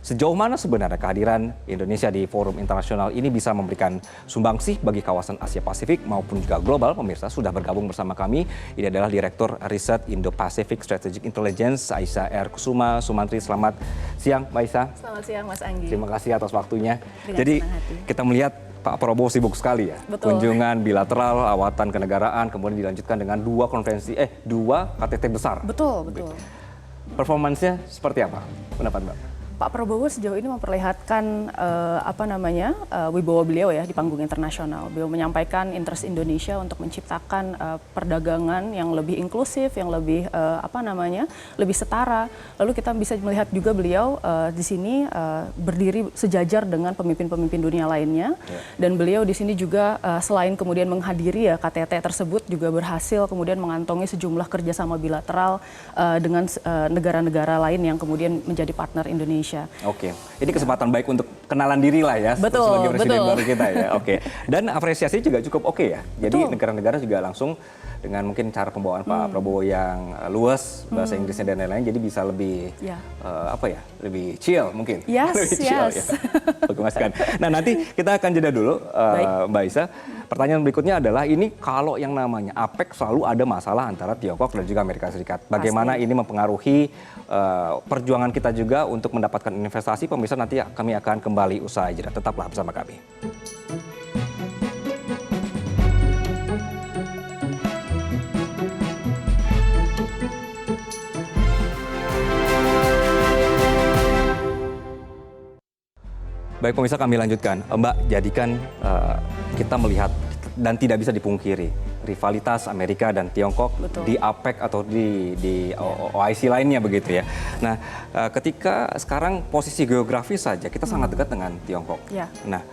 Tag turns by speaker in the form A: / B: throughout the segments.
A: Sejauh mana sebenarnya kehadiran Indonesia di forum internasional ini bisa memberikan sumbangsih bagi kawasan Asia Pasifik maupun juga global? Pemirsa sudah bergabung bersama kami. Ini adalah Direktur Riset Indo-Pacific Strategic Intelligence, Aisyah R. Kusuma Sumantri. Selamat siang, Mbak Aisyah.
B: Selamat siang, Mas Anggi.
A: Terima kasih atas waktunya.
B: Dengan
A: Jadi
B: senang hati.
A: kita melihat Pak Prabowo sibuk sekali ya.
B: Betul.
A: Kunjungan bilateral, lawatan kenegaraan, kemudian dilanjutkan dengan dua KTT besar.
B: Betul, betul.
A: Performansnya seperti apa pendapat Mbak?
B: Pak Prabowo sejauh ini memperlihatkan wibawa beliau ya di panggung internasional. Beliau menyampaikan interest Indonesia untuk menciptakan perdagangan yang lebih inklusif, yang lebih lebih setara. Lalu kita bisa melihat juga beliau di sini berdiri sejajar dengan pemimpin-pemimpin dunia lainnya. Dan beliau di sini juga selain kemudian menghadiri ya KTT tersebut juga berhasil kemudian mengantongi sejumlah kerjasama bilateral dengan negara-negara lain yang kemudian menjadi partner Indonesia.
A: Oke, ini kesempatan baik untuk kenalan diri lah ya,
B: Betul,
A: sebagai presiden
B: betul.
A: baru kita ya. Oke, dan apresiasi juga cukup oke ya. Jadi
B: Betul.
A: negara-negara juga langsung dengan mungkin cara pembawaan Pak Prabowo yang luas, bahasa Inggrisnya dan lain-lain, jadi bisa lebih lebih chill mungkin.
B: Yes,
A: lebih chill,
B: yes.
A: ya. Oke, Mas Kan. Nah nanti kita akan jeda dulu, Mbak Aisyah. Pertanyaan berikutnya adalah ini kalau yang namanya APEC selalu ada masalah antara Tiongkok dan juga Amerika Serikat. Bagaimana ini mempengaruhi perjuangan kita juga untuk mendapatkan investasi? Pemirsa, nanti kami akan kembali usai jeda. Tetaplah bersama kami. Baik pemirsa, kami lanjutkan. Mbak, jadikan kita melihat dan tidak bisa dipungkiri rivalitas Amerika dan Tiongkok.
B: Betul.
A: Di APEC atau di OIC lainnya begitu ya. Nah, ketika sekarang posisi geografis saja kita sangat dekat dengan Tiongkok.
B: Ya.
A: Nah,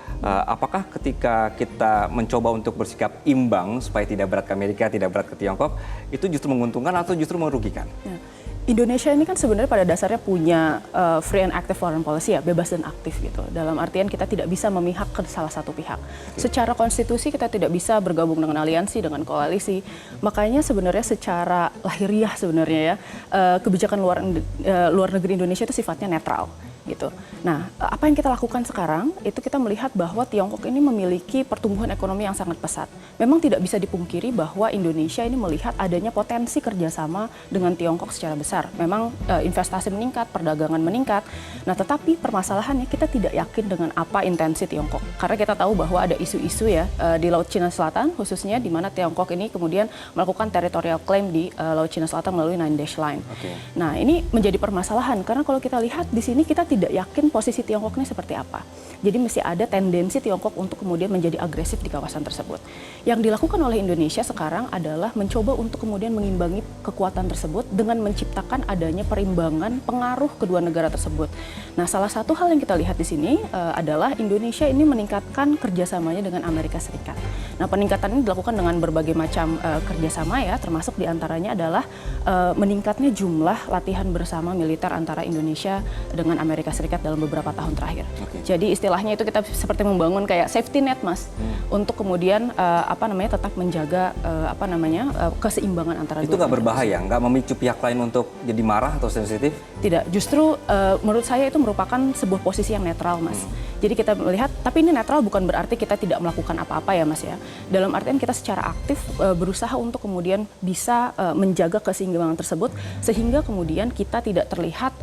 A: apakah ketika kita mencoba untuk bersikap imbang supaya tidak berat ke Amerika, tidak berat ke Tiongkok, itu justru menguntungkan atau justru merugikan?
B: Ya. Indonesia ini kan sebenarnya pada dasarnya punya free and active foreign policy ya, bebas dan aktif gitu. Dalam artian kita tidak bisa memihak ke salah satu pihak. Secara konstitusi kita tidak bisa bergabung dengan aliansi, dengan koalisi. Makanya sebenarnya secara lahiriah sebenarnya ya, kebijakan luar negeri Indonesia itu sifatnya netral gitu. Nah, apa yang kita lakukan sekarang itu kita melihat bahwa Tiongkok ini memiliki pertumbuhan ekonomi yang sangat pesat. Memang tidak bisa dipungkiri bahwa Indonesia ini melihat adanya potensi kerjasama dengan Tiongkok secara besar. Memang investasi meningkat, perdagangan meningkat. Nah, tetapi permasalahannya kita tidak yakin dengan apa intensi Tiongkok. Karena kita tahu bahwa ada isu-isu ya di Laut Cina Selatan khususnya di mana Tiongkok ini kemudian melakukan territorial claim di Laut Cina Selatan melalui Nine Dash Line. Nah, ini menjadi permasalahan karena kalau kita lihat di sini kita tidak yakin posisi Tiongkok ini seperti apa. Jadi mesti ada tendensi Tiongkok untuk kemudian menjadi agresif di kawasan tersebut. Yang dilakukan oleh Indonesia sekarang adalah mencoba untuk kemudian mengimbangi kekuatan tersebut dengan menciptakan adanya perimbangan pengaruh kedua negara tersebut. Nah, salah satu hal yang kita lihat di sini adalah Indonesia ini meningkatkan kerjasamanya dengan Amerika Serikat. Nah, peningkatan ini dilakukan dengan berbagai macam kerjasama ya, termasuk diantaranya adalah meningkatnya jumlah latihan bersama militer antara Indonesia dengan Amerika Serikat dalam beberapa tahun terakhir. Jadi istilahnya itu kita seperti membangun kayak safety net, Mas, untuk kemudian tetap menjaga keseimbangan antara
A: itu
B: dua
A: nggak
B: negara.
A: berbahaya, nggak memicu pihak lain untuk jadi marah atau sensitif?
B: Tidak, justru menurut saya itu merupakan sebuah posisi yang netral, Mas. Jadi kita melihat, tapi ini netral bukan berarti kita tidak melakukan apa-apa ya, Mas ya. Dalam artian kita secara aktif berusaha untuk kemudian bisa menjaga keseimbangan tersebut sehingga kemudian kita tidak terlihat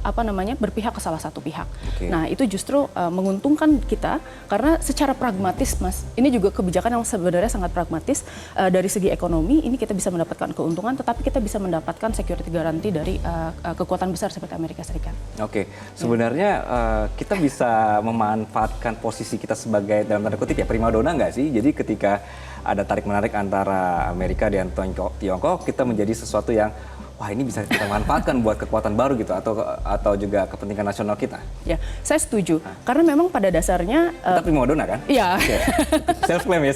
B: berpihak ke salah satu pihak. Nah, itu justru menguntungkan kita karena secara pragmatis, Mas. Ini juga kebijakan yang sebenarnya sangat pragmatis dari segi ekonomi. Ini kita bisa mendapatkan keuntungan, tetapi kita bisa mendapatkan security garanti dari kekuatan besar seperti Amerika Serikat.
A: Oke, sebenarnya kita bisa memanfaatkan posisi kita sebagai dalam tanda kutip ya primadona nggak sih? Jadi ketika ada tarik menarik antara Amerika dan Tiongkok, kita menjadi sesuatu yang wah ini bisa kita manfaatkan buat kekuatan baru gitu atau juga kepentingan nasional kita.
B: Ya, saya setuju. Karena memang pada dasarnya
A: kita primadona kan?
B: Iya.
A: Self claim ya.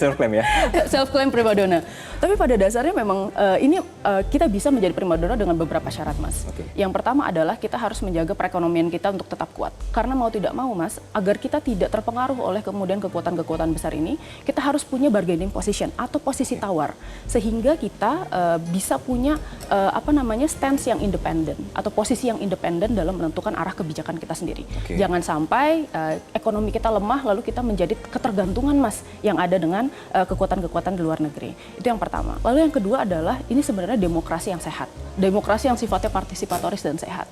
B: Self claim primadona. Tapi pada dasarnya memang kita bisa menjadi primadona dengan beberapa syarat, Mas. Yang pertama adalah kita harus menjaga perekonomian kita untuk tetap kuat. Karena mau tidak mau, Mas, agar kita tidak terpengaruh oleh kemudian kekuatan-kekuatan besar ini, kita harus punya bargaining position atau posisi tawar, sehingga kita bisa punya stance yang independen atau posisi yang independen dalam menentukan arah kebijakan kita sendiri. Jangan sampai ekonomi kita lemah lalu kita menjadi ketergantungan, Mas, yang ada dengan kekuatan-kekuatan di luar negeri. Itu yang pertama. Lalu yang kedua adalah ini sebenarnya demokrasi yang sehat. Demokrasi yang sifatnya partisipatoris dan sehat.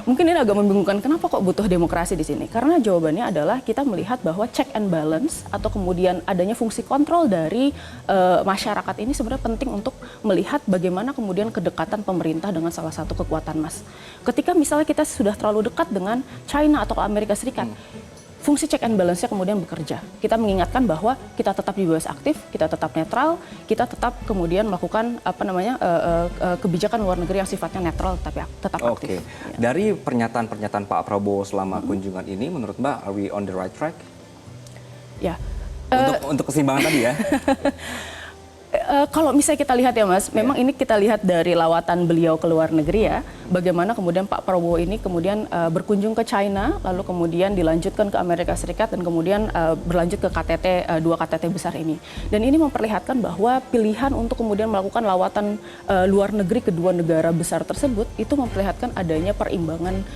B: Mungkin ini agak membingungkan, kenapa kok butuh demokrasi di sini? Karena jawabannya adalah kita melihat bahwa check and balance atau kemudian adanya fungsi kontrol dari masyarakat ini sebenarnya penting untuk melihat bagaimana kemudian kedekatan pemerintah dengan salah satu kekuatan, Mas. Ketika misalnya kita sudah terlalu dekat dengan China atau Amerika Serikat, fungsi check and balance-nya kemudian bekerja. Kita mengingatkan bahwa kita tetap bebas aktif, kita tetap netral, kita tetap kemudian melakukan kebijakan luar negeri yang sifatnya netral tapi tetap aktif.
A: Dari pernyataan-pernyataan Pak Prabowo selama kunjungan ini, menurut Mbak, are we on the right track?
B: Ya.
A: Untuk keseimbangan tadi ya.
B: Kalau misalnya kita lihat ya, Mas, memang ini kita lihat dari lawatan beliau ke luar negeri ya, bagaimana kemudian Pak Prabowo ini kemudian berkunjung ke China, lalu kemudian dilanjutkan ke Amerika Serikat dan kemudian berlanjut ke dua KTT besar ini. Dan ini memperlihatkan bahwa pilihan untuk kemudian melakukan lawatan luar negeri kedua negara besar tersebut itu memperlihatkan adanya perimbangan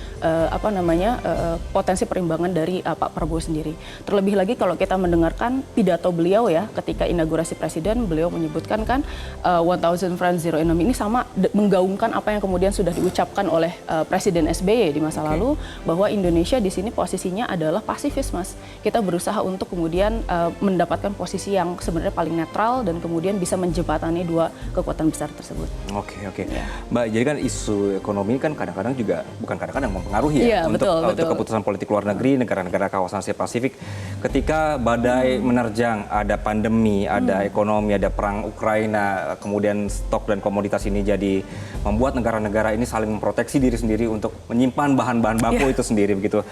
B: potensi perimbangan dari Pak Prabowo sendiri. Terlebih lagi kalau kita mendengarkan pidato beliau ya ketika inaugurasi presiden, beliau menyebutkan kan 1000 Friends Zero Enemy ini sama menggaungkan apa yang kemudian sudah diucapkan oleh Presiden SBY di masa lalu, bahwa Indonesia di sini posisinya adalah pasifis, Mas. Kita berusaha untuk kemudian mendapatkan posisi yang sebenarnya paling netral dan kemudian bisa menjembatani dua kekuatan besar tersebut.
A: Ya. Mbak, jadi kan isu ekonomi kan kadang-kadang juga bukan kadang-kadang mempengaruhi ya, untuk keputusan politik luar negeri negara-negara kawasan Asia Pasifik. Ketika badai menerjang, ada pandemi, ada ekonomi, ada perang Ukraina, kemudian stok dan komoditas ini jadi membuat negara-negara ini saling memproteksi diri sendiri untuk menyimpan bahan-bahan baku itu sendiri begitu.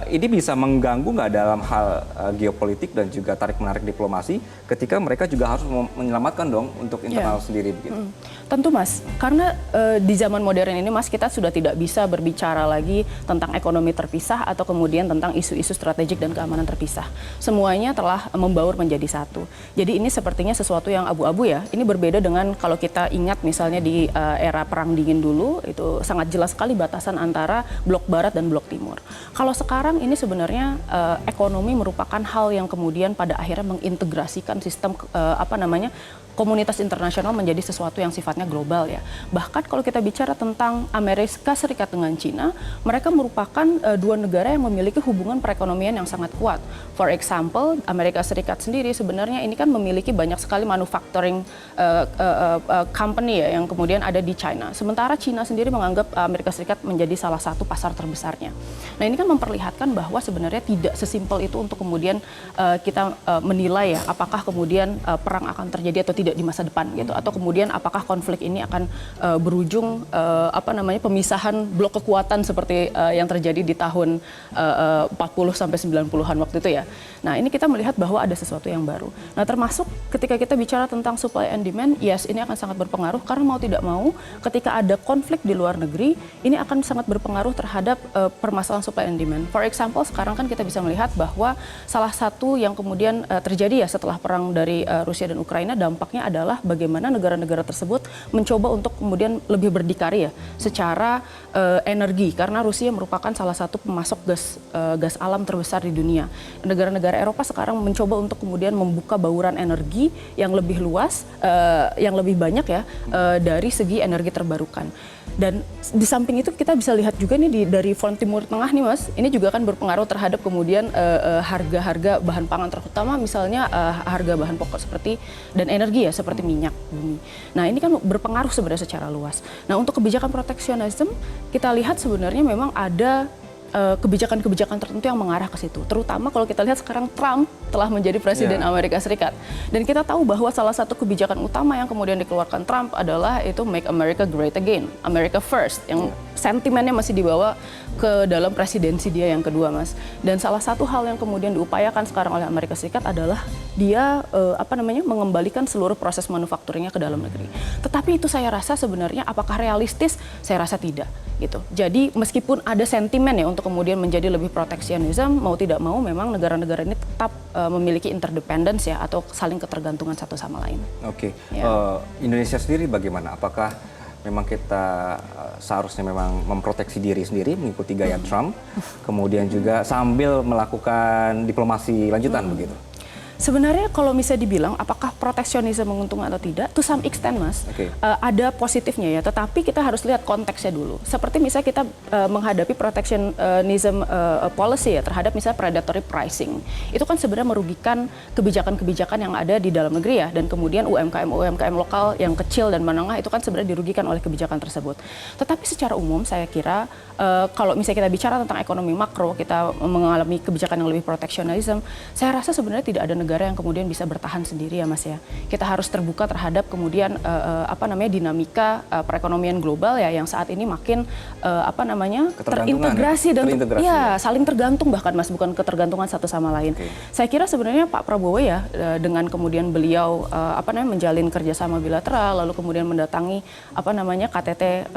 A: Ini bisa mengganggu nggak dalam hal geopolitik dan juga tarik-menarik diplomasi ketika mereka juga harus menyelamatkan dong untuk internal sendiri begitu.
B: Tentu, Mas, karena di zaman modern ini, Mas, kita sudah tidak bisa berbicara lagi tentang ekonomi terpisah atau kemudian tentang isu-isu strategik dan keamanan terpisah. Semuanya telah membaur menjadi satu. Jadi ini sepertinya sesuatu yang abu-abu ya. Ini berbeda dengan kalau kita ingat misalnya di era Perang Dingin dulu, itu sangat jelas sekali batasan antara blok barat dan blok timur. Kalau sekarang ini sebenarnya ekonomi merupakan hal yang kemudian pada akhirnya mengintegrasikan sistem komunitas internasional menjadi sesuatu yang sifatnya global ya. Bahkan kalau kita bicara tentang Amerika Serikat dengan China, mereka merupakan dua negara yang memiliki hubungan perekonomian yang sangat kuat. For example, Amerika Serikat sendiri sebenarnya ini kan memiliki banyak sekali manufacturing company ya yang kemudian ada di China. Sementara China sendiri menganggap Amerika Serikat menjadi salah satu pasar terbesarnya. Nah, ini kan memperlihatkan bahwa sebenarnya tidak sesimpel itu untuk kemudian kita menilai ya apakah kemudian perang akan terjadi atau tidak di masa depan gitu, atau kemudian apakah konflik ini akan berujung pemisahan blok kekuatan seperti yang terjadi di tahun 40 sampai 90-an waktu itu ya. Nah, ini kita melihat bahwa ada sesuatu yang baru. Nah, termasuk ketika kita bicara tentang supply and demand, yes, ini akan sangat berpengaruh karena mau tidak mau ketika ada konflik di luar negeri, ini akan sangat berpengaruh terhadap permasalahan supply and demand. For example, sekarang kan kita bisa melihat bahwa salah satu yang kemudian terjadi ya setelah perang dari Rusia dan Ukraina, dampaknya adalah bagaimana negara-negara tersebut mencoba untuk kemudian lebih berdikari ya secara energi, karena Rusia merupakan salah satu pemasok gas alam terbesar di dunia. Negara-negara Eropa sekarang mencoba untuk kemudian membuka bauran energi yang lebih luas, yang lebih banyak ya dari segi energi terbarukan. Dan di samping itu kita bisa lihat juga nih dari front Timur Tengah nih, Mas, ini juga kan berpengaruh terhadap kemudian harga-harga bahan pangan, terutama misalnya harga bahan pokok seperti dan energi ya seperti minyak bumi. Nah, ini kan berpengaruh sebenarnya secara luas. Nah, untuk kebijakan proteksionisme kita lihat sebenarnya memang ada kebijakan-kebijakan tertentu yang mengarah ke situ. Terutama kalau kita lihat sekarang Trump telah menjadi presiden Amerika Serikat. Dan kita tahu bahwa salah satu kebijakan utama yang kemudian dikeluarkan Trump adalah itu Make America Great Again, America First, yang sentimennya masih dibawa ke dalam presidensi dia yang kedua, Mas. Dan salah satu hal yang kemudian diupayakan sekarang oleh Amerika Serikat adalah dia mengembalikan seluruh proses manufakturnya ke dalam negeri. Tetapi itu saya rasa sebenarnya apakah realistis? Saya rasa tidak gitu. Jadi meskipun ada sentimen ya untuk kemudian menjadi lebih proteksionisme, mau tidak mau memang negara-negara ini tetap memiliki interdependence ya atau saling ketergantungan satu sama lain.
A: Oke. Indonesia sendiri bagaimana? Apakah memang kita seharusnya memang memproteksi diri sendiri mengikuti gaya Trump, kemudian juga sambil melakukan diplomasi lanjutan begitu?
B: Sebenarnya kalau misalnya dibilang apakah proteksionisme menguntungkan atau tidak, to some extent Mas, ada positifnya ya. Tetapi kita harus lihat konteksnya dulu. Seperti misalnya kita menghadapi protectionism policy ya terhadap misalnya predatory pricing. Itu kan sebenarnya merugikan kebijakan-kebijakan yang ada di dalam negeri ya. Dan kemudian UMKM lokal yang kecil dan menengah itu kan sebenarnya dirugikan oleh kebijakan tersebut. Tetapi secara umum saya kira kalau misalnya kita bicara tentang ekonomi makro, kita mengalami kebijakan yang lebih proteksionisme, saya rasa sebenarnya tidak ada negara yang kemudian bisa bertahan sendiri ya Mas ya. Kita harus terbuka terhadap kemudian dinamika perekonomian global ya yang saat ini makin terintegrasi dan saling tergantung bahkan Mas, bukan ketergantungan satu sama lain. Saya kira sebenarnya Pak Prabowo ya dengan kemudian beliau menjalin kerjasama bilateral lalu kemudian mendatangi KTT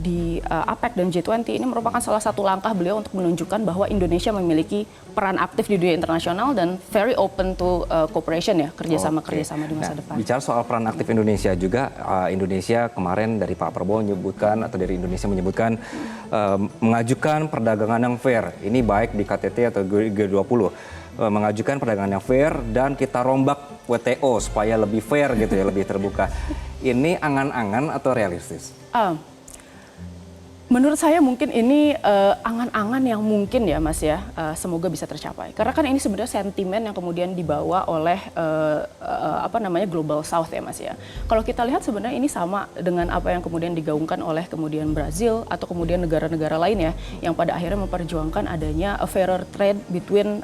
B: di APEC dan G20 ini merupakan salah satu langkah beliau untuk menunjukkan bahwa Indonesia memiliki peran aktif di dunia internasional dan very open to cooperation ya, kerjasama di masa depan.
A: Bicara soal peran aktif Indonesia juga, Indonesia kemarin dari Pak Prabowo menyebutkan atau dari Indonesia menyebutkan mengajukan perdagangan yang fair. Ini baik di KTT atau G20. Mengajukan perdagangan yang fair dan kita rombak WTO supaya lebih fair gitu ya, lebih terbuka. Ini angan-angan atau realistis?
B: Menurut saya mungkin ini angan-angan yang mungkin ya Mas ya, semoga bisa tercapai. Karena kan ini sebenarnya sentimen yang kemudian dibawa oleh Global South ya Mas ya. Kalau kita lihat sebenarnya ini sama dengan apa yang kemudian digaungkan oleh kemudian Brazil atau kemudian negara-negara lain ya, yang pada akhirnya memperjuangkan adanya a fairer trade between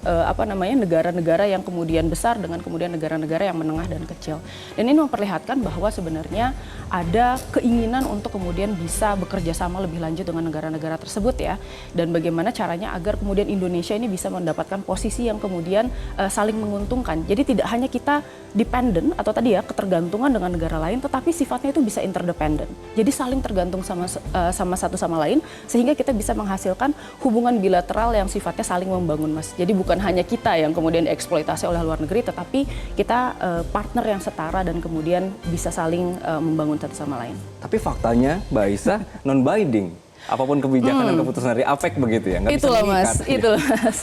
B: negara-negara yang kemudian besar dengan kemudian negara-negara yang menengah dan kecil. Dan ini memperlihatkan bahwa sebenarnya ada keinginan untuk kemudian bisa bekerja sama lebih lanjut dengan negara-negara tersebut ya, dan bagaimana caranya agar kemudian Indonesia ini bisa mendapatkan posisi yang kemudian saling menguntungkan. Jadi tidak hanya kita dependent atau tadi ya ketergantungan dengan negara lain, tetapi sifatnya itu bisa interdependent. Jadi saling tergantung sama satu sama lain sehingga kita bisa menghasilkan hubungan bilateral yang sifatnya saling membangun Mas. Jadi bukan hanya kita yang kemudian dieksploitasi oleh luar negeri, tetapi kita partner yang setara dan kemudian bisa saling membangun satu sama lain.
A: Tapi faktanya Mbak Aisah non-binding. Apapun kebijakan dan keputusan dari APEC begitu ya, nggak bisa mengikat. Itulah Mas.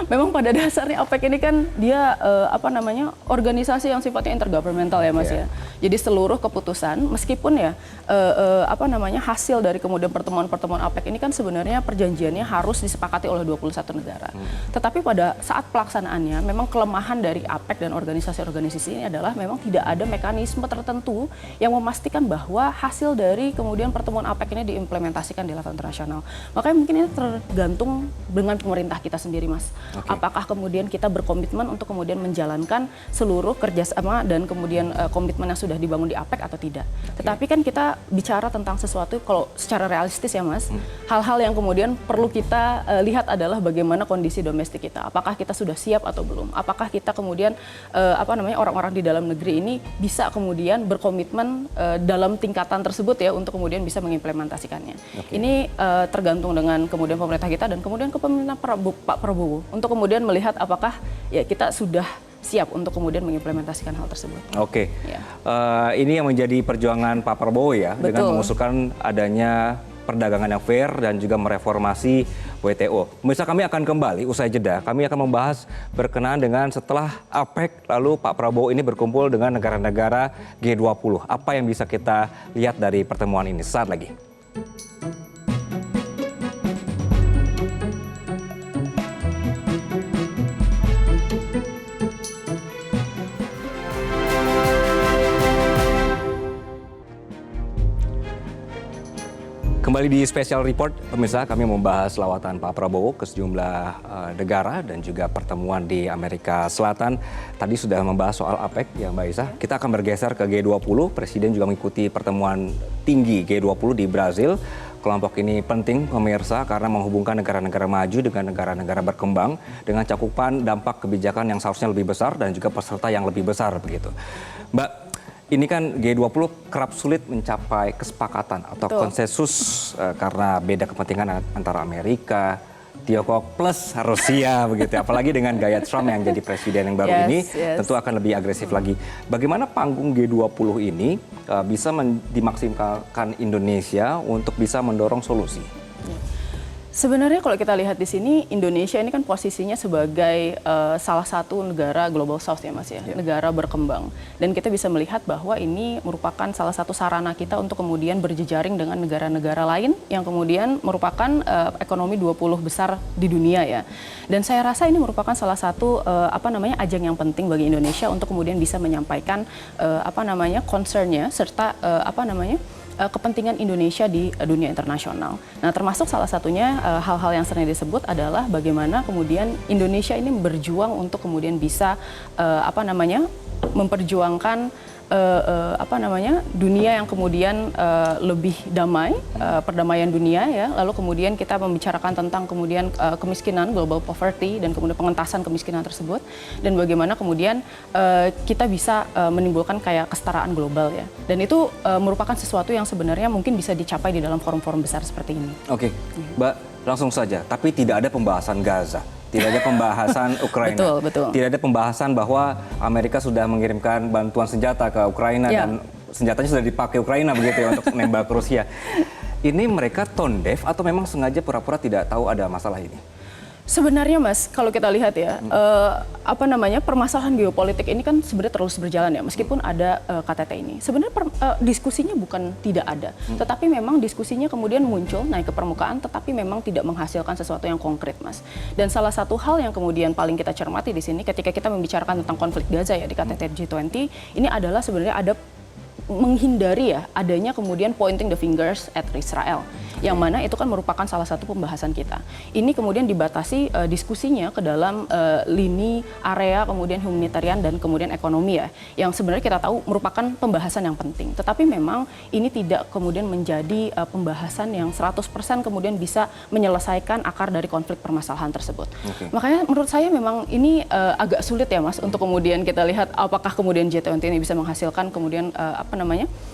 B: Memang pada dasarnya APEC ini kan dia organisasi yang sifatnya intergovernmental ya Mas ya. Jadi seluruh keputusan meskipun ya hasil dari kemudian pertemuan-pertemuan APEC ini kan sebenarnya perjanjiannya harus disepakati oleh 21 negara. Tetapi pada saat pelaksanaannya memang kelemahan dari APEC dan organisasi-organisasi ini adalah memang tidak ada mekanisme tertentu yang memastikan bahwa hasil dari kemudian pertemuan APEC ini diimplementasikan di level internasional. Makanya mungkin ini tergantung dengan pemerintah kita sendiri Mas. Apakah kemudian kita berkomitmen untuk kemudian menjalankan seluruh kerjasama dan kemudian komitmen yang sudah dibangun di APEC atau tidak. Tetapi kan kita bicara tentang sesuatu kalau secara realistis ya Mas, hal-hal yang kemudian perlu kita lihat adalah bagaimana kondisi domestik kita. Apakah kita sudah siap atau belum? Apakah kita kemudian orang-orang di dalam negeri ini bisa kemudian berkomitmen dalam tingkatan tersebut ya untuk kemudian bisa mengimplementasikannya. Ini tergantung dengan kemudian pemerintah kita dan kemudian kepemimpinan Pak Prabowo untuk kemudian melihat apakah ya kita sudah siap untuk kemudian mengimplementasikan hal tersebut.
A: Ini yang menjadi perjuangan Pak Prabowo ya. Betul. Dengan mengusulkan adanya perdagangan yang fair dan juga mereformasi WTO. Pemirsa, kami akan kembali usai jeda. Kami akan membahas berkenaan dengan setelah APEC lalu Pak Prabowo ini berkumpul dengan negara-negara G20. Apa yang bisa kita lihat dari pertemuan ini saat lagi. Kembali di Special Report, pemirsa, kami membahas lawatan Pak Prabowo ke sejumlah negara dan juga pertemuan di Amerika Selatan. Tadi sudah membahas soal APEC ya Mbak Isa. Kita akan bergeser ke G20. Presiden juga mengikuti pertemuan tinggi G20 di Brazil. Kelompok ini penting pemirsa karena menghubungkan negara-negara maju dengan negara-negara berkembang dengan cakupan dampak kebijakan yang seharusnya lebih besar dan juga peserta yang lebih besar begitu. Mbak, ini kan G20 kerap sulit mencapai kesepakatan atau konsensus karena beda kepentingan antara Amerika, Tiongkok plus Rusia begitu. Apalagi dengan gaya Trump yang jadi presiden yang baru ini tentu akan lebih agresif lagi. Bagaimana panggung G20 ini bisa dimaksimalkan Indonesia untuk bisa mendorong solusi?
B: Sebenarnya kalau kita lihat di sini, Indonesia ini kan posisinya sebagai salah satu negara Global South ya Mas ya, negara berkembang. Dan kita bisa melihat bahwa ini merupakan salah satu sarana kita untuk kemudian berjejaring dengan negara-negara lain yang kemudian merupakan ekonomi 20 besar di dunia ya. Dan saya rasa ini merupakan salah satu ajang yang penting bagi Indonesia untuk kemudian bisa menyampaikan concern-nya serta kepentingan Indonesia di dunia internasional. Nah, termasuk salah satunya hal-hal yang sering disebut adalah bagaimana kemudian Indonesia ini berjuang untuk kemudian bisa memperjuangkan dunia yang kemudian lebih damai, perdamaian dunia ya. Lalu kemudian kita membicarakan tentang kemudian kemiskinan, global poverty dan kemudian pengentasan kemiskinan tersebut dan bagaimana kemudian kita bisa menimbulkan kayak kesetaraan global ya. Dan itu merupakan sesuatu yang sebenarnya mungkin bisa dicapai di dalam forum-forum besar seperti ini.
A: Oke, Mbak, langsung saja. Tapi tidak ada pembahasan Gaza. Tidak ada pembahasan Ukraina.
B: Betul.
A: Tidak ada pembahasan bahwa Amerika sudah mengirimkan bantuan senjata ke Ukraina dan senjatanya sudah dipakai Ukraina begitu ya untuk nembak Rusia. Ini mereka tone deaf atau memang sengaja pura-pura tidak tahu ada masalah ini?
B: Sebenarnya Mas, kalau kita lihat ya, permasalahan geopolitik ini kan sebenarnya terus berjalan ya, meskipun ada KTT ini. Sebenarnya diskusinya bukan tidak ada, tetapi memang diskusinya kemudian muncul, naik ke permukaan, tetapi memang tidak menghasilkan sesuatu yang konkret Mas. Dan salah satu hal yang kemudian paling kita cermati di sini ketika kita membicarakan tentang konflik Gaza ya di KTT G20, ini adalah sebenarnya ada menghindari ya adanya kemudian pointing the fingers at Israel, yang mana itu kan merupakan salah satu pembahasan kita. Ini kemudian dibatasi diskusinya ke dalam lini area kemudian humanitarian dan kemudian ekonomi ya, yang sebenarnya kita tahu merupakan pembahasan yang penting. Tetapi memang ini tidak kemudian menjadi pembahasan yang 100% kemudian bisa menyelesaikan akar dari konflik permasalahan tersebut. Makanya menurut saya memang ini agak sulit ya Mas untuk kemudian kita lihat apakah kemudian G20 ini bisa menghasilkan kemudian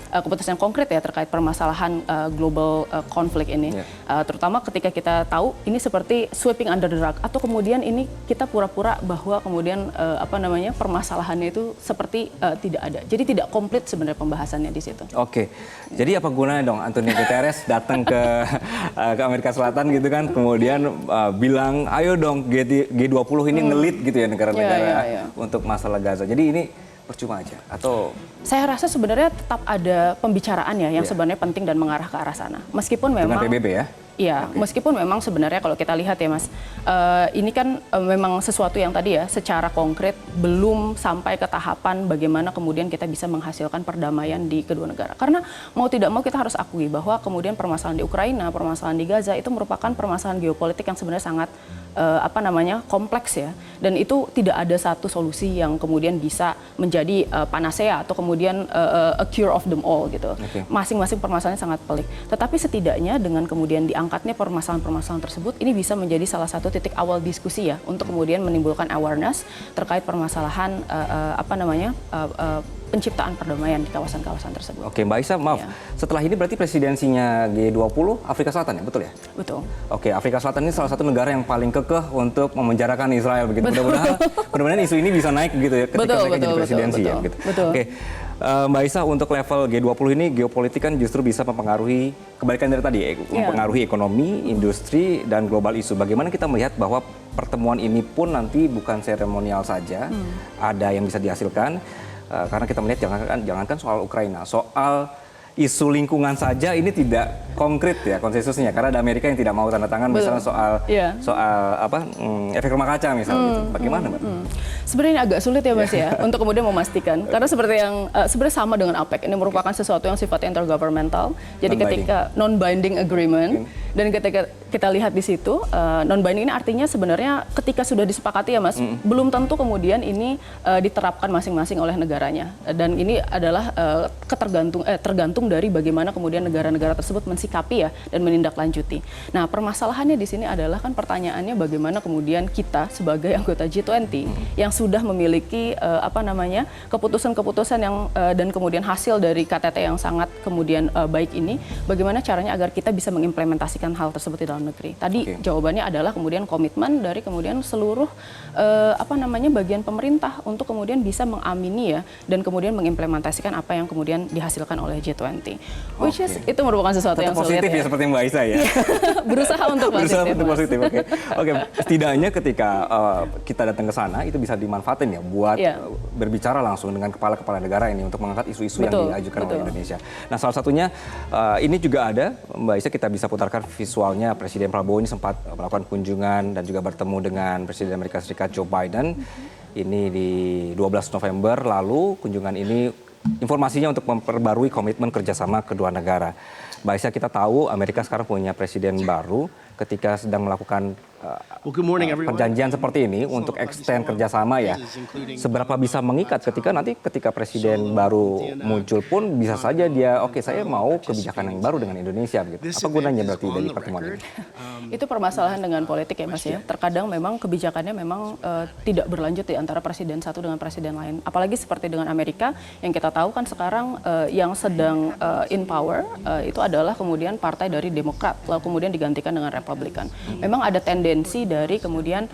B: keputusan konkret ya terkait permasalahan global konflik ini, terutama ketika kita tahu ini seperti sweeping under the rug atau kemudian ini kita pura-pura bahwa kemudian permasalahannya itu seperti tidak ada. Jadi tidak komplit sebenarnya pembahasannya di situ.
A: Oke, jadi apa gunanya dong Antonio Guterres datang ke Amerika Selatan gitu kan, kemudian bilang ayo dong G20 ini ngelit gitu ya negara-negara untuk masalah Gaza. Jadi ini percuma aja atau?
B: Saya rasa sebenarnya tetap ada pembicaraan ya yang sebenarnya penting dan mengarah ke arah sana. Meskipun memang
A: dengan PBB ya?
B: Iya, meskipun memang sebenarnya kalau kita lihat ya Mas, ini kan memang sesuatu yang tadi ya secara konkret belum sampai ke tahapan bagaimana kemudian kita bisa menghasilkan perdamaian di kedua negara. Karena mau tidak mau kita harus akui bahwa kemudian permasalahan di Ukraina, permasalahan di Gaza itu merupakan permasalahan geopolitik yang sebenarnya sangat kompleks ya, dan itu tidak ada satu solusi yang kemudian bisa menjadi panacea atau kemudian a cure of them all gitu. Masing-masing permasalahannya sangat pelik. Tetapi setidaknya dengan kemudian diangkatnya permasalahan-permasalahan tersebut, ini bisa menjadi salah satu titik awal diskusi ya untuk kemudian menimbulkan awareness terkait permasalahan penciptaan perdamaian di kawasan-kawasan tersebut.
A: Oke, Mbak Isa, maaf. Setelah ini berarti presidensinya G20 Afrika Selatan ya, betul ya?
B: Betul.
A: Oke, Afrika Selatan ini salah satu negara yang paling kekeh untuk memenjarakan Israel begitu. Mudah-mudahan isu ini bisa naik gitu ya ketika mereka jadi presidensi ya. Gitu. Oke, Mbak Isa, untuk level G20 ini geopolitik kan justru bisa mempengaruhi, kebalikan dari tadi ya, mempengaruhi ekonomi, industri, dan global isu. Bagaimana kita melihat bahwa pertemuan ini pun nanti bukan seremonial saja, ada yang bisa dihasilkan. Karena kita melihat jangankan soal Ukraina, soal isu lingkungan saja ini tidak konkret ya konsensusnya, karena ada Amerika yang tidak mau tanda tangan misalnya soal efek rumah kaca misalnya gitu. Bagaimana Mbak?
B: Sebenarnya agak sulit ya Mas ya untuk kemudian memastikan, karena seperti yang sebenarnya sama dengan APEC, ini merupakan sesuatu yang sifatnya intergovernmental. Jadi ketika non-binding agreement dan ketika kita lihat di situ non-binding ini artinya sebenarnya ketika sudah disepakati ya Mas, belum tentu kemudian ini diterapkan masing-masing oleh negaranya, dan ini adalah tergantung dari bagaimana kemudian negara-negara tersebut mensikapi ya dan menindaklanjuti. Nah, permasalahannya di sini adalah kan pertanyaannya bagaimana kemudian kita sebagai anggota G20 yang sudah memiliki keputusan-keputusan yang dan kemudian hasil dari KTT yang sangat kemudian baik ini, bagaimana caranya agar kita bisa mengimplementasikan hal tersebut di dalam negeri. Tadi jawabannya adalah kemudian komitmen dari kemudian seluruh bagian pemerintah untuk kemudian bisa mengamini ya dan kemudian mengimplementasikan apa yang kemudian dihasilkan oleh G20. Which is itu merupakan sesuatu yang sulit
A: positif ya seperti Mbak Isa ya.
B: Berusaha untuk positif.
A: Oke. Setidaknya ketika kita datang ke sana itu bisa dimanfaatin ya buat berbicara langsung dengan kepala-kepala negara ini untuk mengangkat isu-isu yang diajukan oleh Indonesia. Nah, salah satunya ini juga ada Mbak Isa, kita bisa putarkan visualnya. Presiden Prabowo ini sempat melakukan kunjungan dan juga bertemu dengan Presiden Amerika Serikat Joe Biden. Ini di 12 November lalu. Kunjungan ini informasinya untuk memperbarui komitmen kerjasama kedua negara. Mbak Isa, kita tahu Amerika sekarang punya presiden baru. Ketika sedang melakukan perjanjian seperti ini untuk extend kerjasama ya, seberapa bisa mengikat ketika presiden baru muncul pun bisa saja dia saya mau kebijakan yang baru dengan Indonesia begitu. Apa gunanya berarti dari pertemuan ini?
B: Itu permasalahan dengan politik ya Mas ya. Terkadang memang kebijakannya memang tidak berlanjut di antara presiden satu dengan presiden lain. Apalagi seperti dengan Amerika yang kita tahu kan sekarang yang sedang in power itu adalah kemudian partai dari Demokrat, lalu kemudian digantikan dengan Republikan. Memang ada tendensi dari kemudian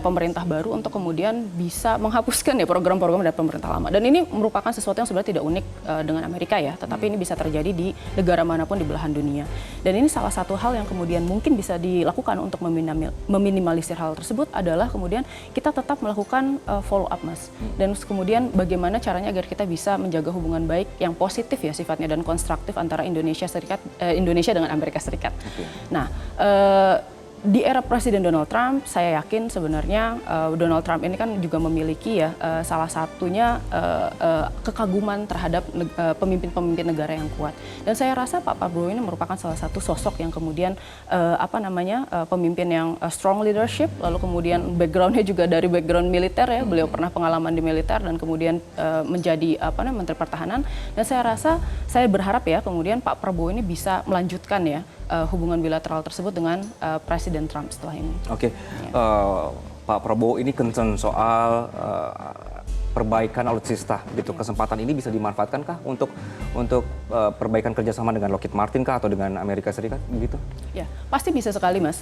B: pemerintah baru untuk kemudian bisa menghapuskan ya program-program dari pemerintah lama. Dan ini merupakan sesuatu yang sebenarnya tidak unik dengan Amerika ya, tetapi ini bisa terjadi di negara manapun di belahan dunia. Dan ini salah satu hal yang kemudian mungkin bisa dilakukan untuk meminimalisir hal tersebut adalah kemudian kita tetap melakukan follow up Mas. Dan kemudian bagaimana caranya agar kita bisa menjaga hubungan baik yang positif ya sifatnya dan konstruktif antara Indonesia dengan Amerika Serikat. Nah, di era Presiden Donald Trump, saya yakin sebenarnya Donald Trump ini kan juga memiliki ya salah satunya kekaguman terhadap pemimpin-pemimpin negara yang kuat. Dan saya rasa Pak Prabowo ini merupakan salah satu sosok yang kemudian pemimpin yang strong leadership, lalu kemudian backgroundnya juga dari background militer ya, beliau pernah pengalaman di militer dan kemudian menjadi Menteri Pertahanan. Dan saya rasa, saya berharap ya kemudian Pak Prabowo ini bisa melanjutkan ya hubungan bilateral tersebut dengan Presiden Trump setelah ini. Oke.
A: Pak Prabowo ini concern soal perbaikan alutsista gitu. Kesempatan ini bisa dimanfaatkankah untuk perbaikan kerjasama dengan Lockheed Martin kah atau dengan Amerika Serikat begitu?
B: Ya, pasti bisa sekali Mas.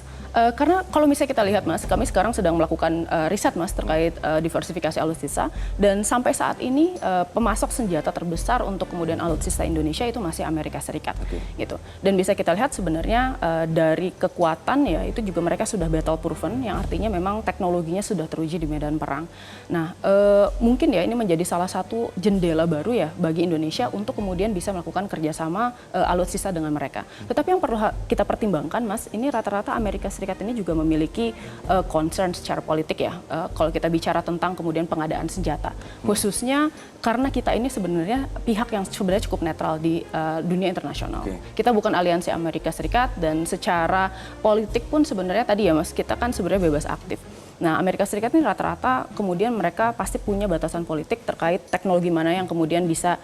B: Karena kalau misalnya kita lihat Mas, kami sekarang sedang melakukan riset Mas terkait diversifikasi alutsista, dan sampai saat ini pemasok senjata terbesar untuk kemudian alutsista Indonesia itu masih Amerika Serikat. Gitu. Dan bisa kita lihat sebenarnya dari kekuatan ya itu juga mereka sudah battle proven, yang artinya memang teknologinya sudah teruji di medan perang. Nah, mungkin ya ini menjadi salah satu jendela baru ya bagi Indonesia untuk kemudian bisa melakukan kerjasama alutsista dengan mereka. Tetapi yang perlu kita pertimbangkan Mas, ini rata-rata Amerika Serikat ini juga memiliki concern secara politik ya. Kalau kita bicara tentang kemudian pengadaan senjata, khususnya karena kita ini sebenarnya pihak yang sebenarnya cukup netral di dunia internasional. Kita bukan aliansi Amerika Serikat, dan secara politik pun sebenarnya tadi ya Mas, kita kan sebenarnya bebas aktif. Nah, Amerika Serikat ini rata-rata kemudian mereka pasti punya batasan politik terkait teknologi mana yang kemudian bisa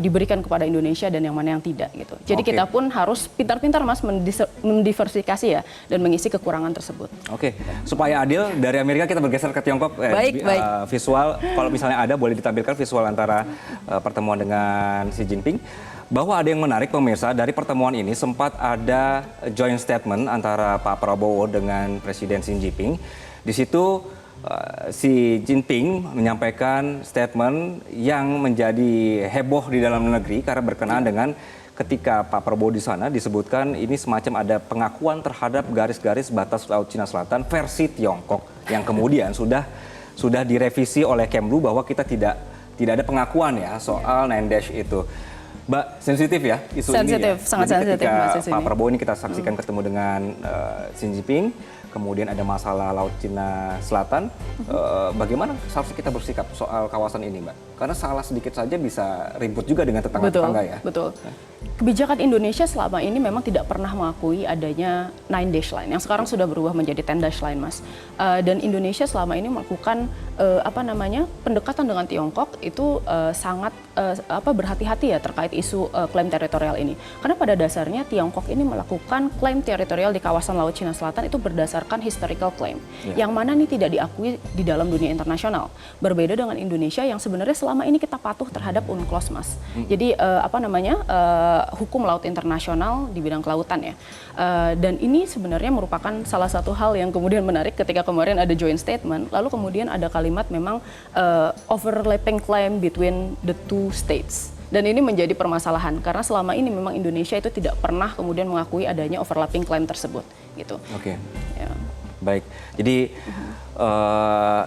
B: diberikan kepada Indonesia dan yang mana yang tidak gitu. Jadi kita pun harus pintar-pintar Mas mendiversifikasi ya dan mengisi kekurangan tersebut.
A: Supaya adil, dari Amerika kita bergeser ke Tiongkok. Baik. Visual, kalau misalnya ada boleh ditampilkan visual antara pertemuan dengan Xi Jinping. Bahwa ada yang menarik pemirsa, dari pertemuan ini sempat ada joint statement antara Pak Prabowo dengan Presiden Xi Jinping. Di situ Xi Jinping menyampaikan statement yang menjadi heboh di dalam negeri karena berkenaan dengan ketika Pak Prabowo di sana disebutkan ini semacam ada pengakuan terhadap garis-garis batas Laut Cina Selatan versi Tiongkok yang kemudian sudah direvisi oleh Kemlu bahwa kita tidak ada pengakuan ya soal 9 Dash itu. Mbak, sensitif ya isu
B: Sensitif,
A: ini ya.
B: sangat
A: Jadi
B: sensitif, Mbak,
A: ketika
B: isu
A: Pak
B: ini.
A: Prabowo ini kita saksikan ketemu dengan Xi Jinping, kemudian ada masalah Laut Cina Selatan. Bagaimana seharusnya kita bersikap soal kawasan ini, Mbak? Karena salah sedikit saja bisa ribut juga dengan tetangga-tetangga ya.
B: Betul. Kebijakan Indonesia selama ini memang tidak pernah mengakui adanya 9 dash line yang sekarang sudah berubah menjadi 10 dash line, Mas. Dan Indonesia selama ini melakukan pendekatan dengan Tiongkok itu sangat berhati-hati ya terkait isu klaim teritorial ini. Karena pada dasarnya Tiongkok ini melakukan klaim teritorial di kawasan Laut Cina Selatan itu berdasarkan historical claim, yang mana ini tidak diakui di dalam dunia internasional. Berbeda dengan Indonesia yang sebenarnya selama ini kita patuh terhadap UNCLOS, Mas. Jadi hukum laut internasional di bidang kelautan ya. Dan ini sebenarnya merupakan salah satu hal yang kemudian menarik ketika kemarin ada joint statement, lalu kemudian ada kalimat memang overlapping claim between the two states. Dan ini menjadi permasalahan karena selama ini memang Indonesia itu tidak pernah kemudian mengakui adanya overlapping claim tersebut gitu.
A: Oke.
B: Ya.
A: Baik. Jadi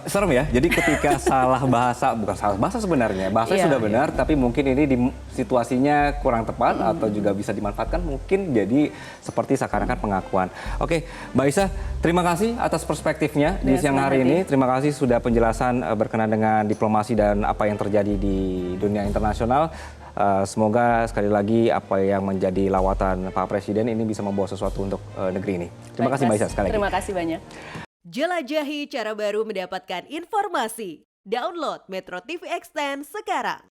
A: serem ya. Jadi ketika salah bahasa, bukan salah bahasa sebenarnya, bahasanya sudah benar, tapi mungkin ini di situasinya kurang tepat atau juga bisa dimanfaatkan, mungkin jadi seperti seakan-akan pengakuan. Oke, Mbak Aisyah, terima kasih atas perspektifnya di siang hari ini. Terima kasih sudah penjelasan berkenaan dengan diplomasi dan apa yang terjadi di dunia internasional. Semoga sekali lagi apa yang menjadi lawatan Pak Presiden ini bisa membawa sesuatu untuk negeri ini. Terima kasih Mbak Aisyah sekali lagi.
B: Terima kasih banyak.
C: Jelajahi cara baru mendapatkan informasi. Download Metro TV Extend sekarang.